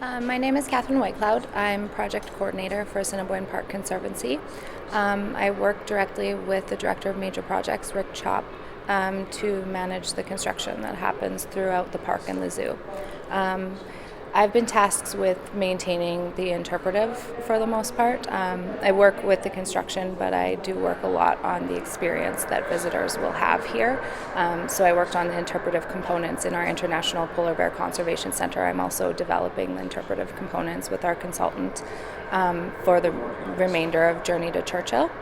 My name is Catherine Whitecloud. I'm project coordinator for Assiniboine Park Conservancy. I work directly with the director of major projects, Rick Chop, to manage the construction that happens throughout the park and the zoo. I've been tasked with maintaining the interpretive for the most part. I work with the construction, but I do work a lot on the experience that visitors will have here. So I worked on the interpretive components in our International Polar Bear Conservation Center. I'm also developing the interpretive components with our consultant for the remainder of Journey to Churchill.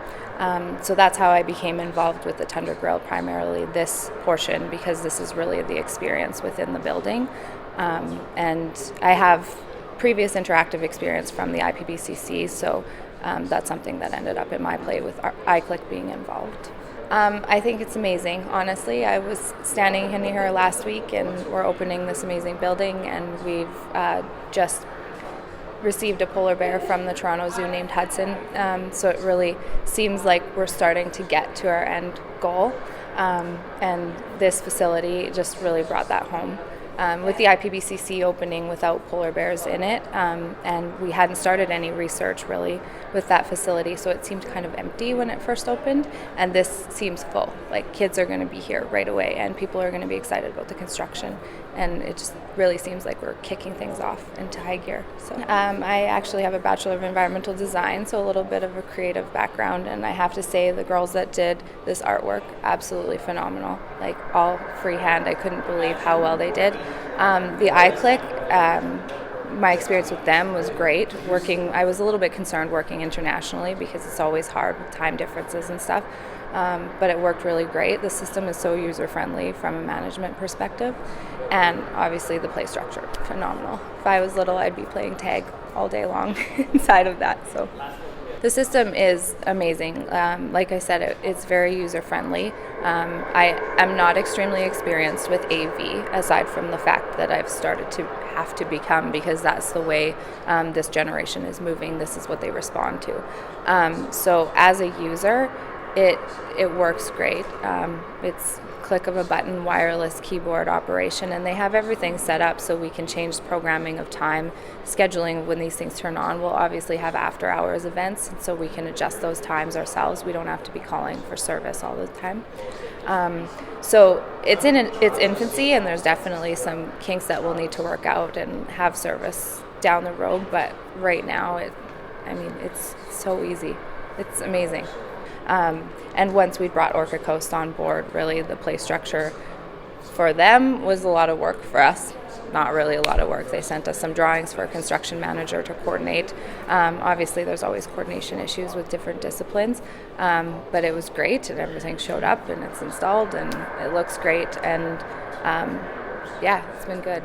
So that's how I became involved with the Tundra Grill, primarily this portion, because this is really the experience within the building. And I have previous interactive experience from the IPBCC, so that's something that ended up in my plate with iClick being involved. I think it's amazing, honestly. I was standing in here last week and we're opening this amazing building, and we've just received a polar bear from the Toronto Zoo named Hudson, so it really seems like we're starting to get to our end goal, and this facility just really brought that home. With the IPBCC opening without polar bears in it, and we hadn't started any research really with that facility, so it seemed kind of empty when it first opened, and this seems full. Like, kids are going to be here right away, and people are going to be excited about the construction, and it just really seems like we're kicking things off into high gear. So I actually have a Bachelor of Environmental Design, so a little bit of a creative background, and I have to say the girls that did this artwork, absolutely phenomenal. Like, all freehand. I couldn't believe how well they did. The iClick, my experience with them was great. I was a little bit concerned working internationally because it's always hard with time differences and stuff, but it worked really great. The system is so user-friendly from a management perspective, and obviously the play structure, phenomenal. If I was little, I'd be playing tag all day long inside of that. So the system is amazing. Like I said, it's very user-friendly. I am not extremely experienced with AV, aside from the fact that I've started to have to become, because that's the way this generation is moving. This is what they respond to. So as a user, it works great. It's click of a button, wireless keyboard operation, and they have everything set up so we can change the programming of time, scheduling when these things turn on. We'll obviously have after hours events, and so we can adjust those times ourselves. We don't have to be calling for service all the time. So it's in its infancy, and there's definitely some kinks that we'll need to work out and have service down the road, but right now it's so easy. It's amazing. And once we brought Orca Coast on board, really the play structure for them was a lot of work. For us, not really a lot of work. They sent us some drawings for a construction manager to coordinate. Obviously, there's always coordination issues with different disciplines, but it was great, and everything showed up, and it's installed, and it looks great, and yeah, it's been good.